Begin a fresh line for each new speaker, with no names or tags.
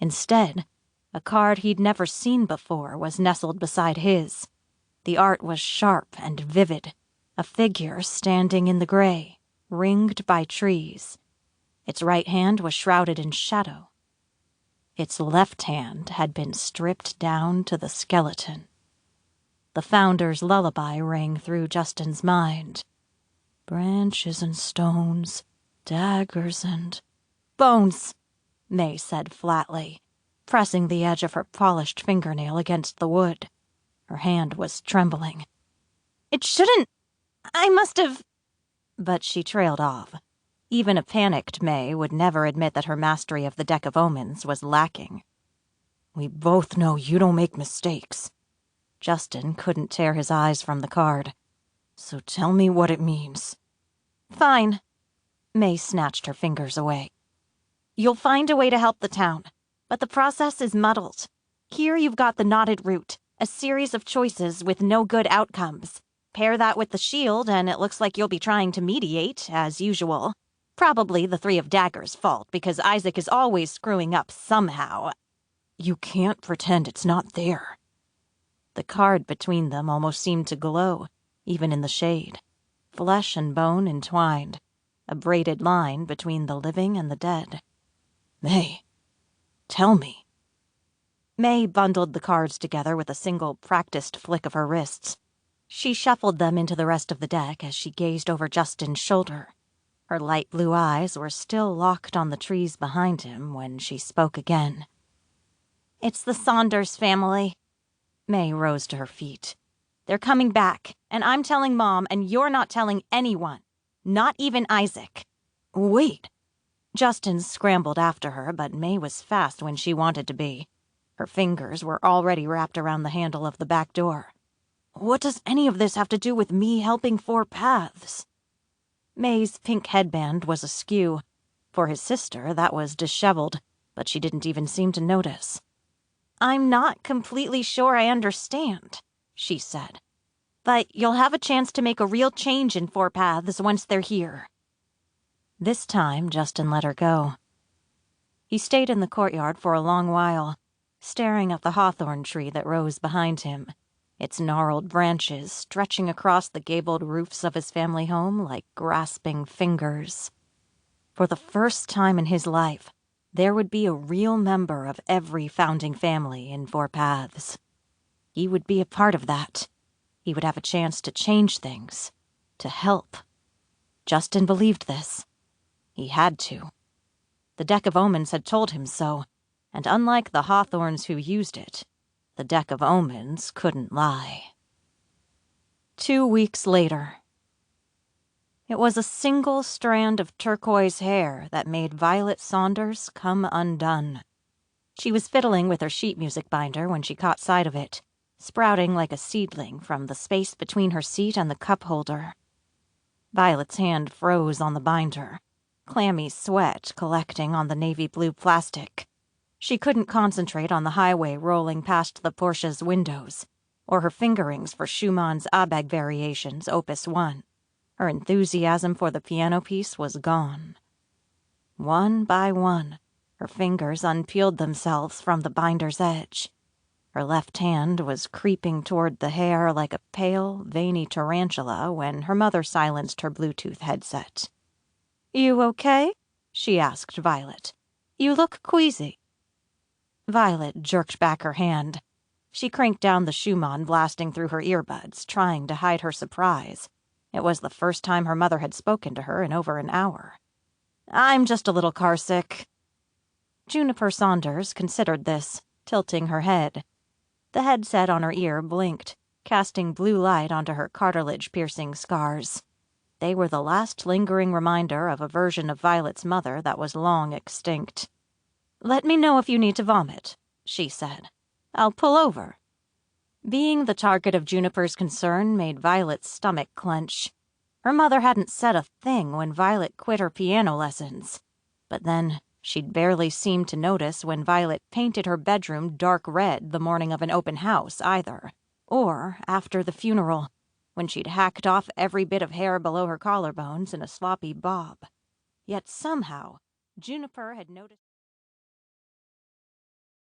Instead, a card he'd never seen before was nestled beside his. The art was sharp and vivid, a figure standing in the gray, ringed by trees. Its right hand was shrouded in shadow. Its left hand had been stripped down to the skeleton. The Founder's lullaby rang through Justin's mind. Branches and stones, daggers and... Bones, May said flatly, pressing the edge of her polished fingernail against the wood. Her hand was trembling. It shouldn't... I must have... But she trailed off. Even a panicked May would never admit that her mastery of the Deck of Omens was lacking. We both know you don't make mistakes. Justin couldn't tear his eyes from the card. So tell me what it means. Fine. May snatched her fingers away. You'll find a way to help the town, but the process is muddled. Here you've got the knotted root, a series of choices with no good outcomes. Pair that with the shield, and it looks like you'll be trying to mediate, as usual. Probably the Three of Daggers' fault, because Isaac is always screwing up somehow. You can't pretend it's not there. The card between them almost seemed to glow, even in the shade. Flesh and bone entwined, a braided line between the living and the dead. May, tell me. May bundled the cards together with a single practiced flick of her wrists. She shuffled them into the rest of the deck as she gazed over Justin's shoulder. Her light blue eyes were still locked on the trees behind him when she spoke again. It's the Saunders family. May rose to her feet. They're coming back, and I'm telling Mom, and you're not telling anyone. Not even Isaac. Wait. Justin scrambled after her, but May was fast when she wanted to be. Her fingers were already wrapped around the handle of the back door. What does any of this have to do with me helping Four Paths? May's pink headband was askew. For his sister, that was disheveled, but she didn't even seem to notice. I'm not completely sure I understand, she said. But you'll have a chance to make a real change in Four Paths once they're here. This time, Justin let her go. He stayed in the courtyard for a long while, staring at the hawthorn tree that rose behind him, its gnarled branches stretching across the gabled roofs of his family home like grasping fingers. For the first time in his life, there would be a real member of every founding family in Four Paths. He would be a part of that. He would have a chance to change things, to help. Justin believed this. He had to. The Deck of Omens had told him so, and unlike the Hawthorns who used it, the Deck of Omens couldn't lie. 2 weeks later. It was a single strand of turquoise hair that made Violet Saunders come undone. She was fiddling with her sheet music binder when she caught sight of it, sprouting like a seedling from the space between her seat and the cup holder. Violet's hand froze on the binder, clammy sweat collecting on the navy blue plastic. She couldn't concentrate on the highway rolling past the Porsche's windows, or her fingerings for Schumann's Abegg Variations, Opus 1. Her enthusiasm for the piano piece was gone. One by one, her fingers unpeeled themselves from the binder's edge. Her left hand was creeping toward the hair like a pale, veiny tarantula when her mother silenced her Bluetooth headset. You okay? She asked Violet. You look queasy. Violet jerked back her hand. She cranked down the Schumann blasting through her earbuds, trying to hide her surprise. It was the first time her mother had spoken to her in over an hour. I'm just a little carsick. Juniper Saunders considered this, tilting her head. The headset on her ear blinked, casting blue light onto her cartilage-piercing scars. They were the last lingering reminder of a version of Violet's mother that was long extinct. Let me know if you need to vomit, she said. I'll pull over. Being the target of Juniper's concern made Violet's stomach clench. Her mother hadn't said a thing when Violet quit her piano lessons. But then, she'd barely seemed to notice when Violet painted her bedroom dark red the morning of an open house, either. Or after the funeral, when she'd hacked off every bit of hair below her collarbones in a sloppy bob. Yet somehow, Juniper had noticed...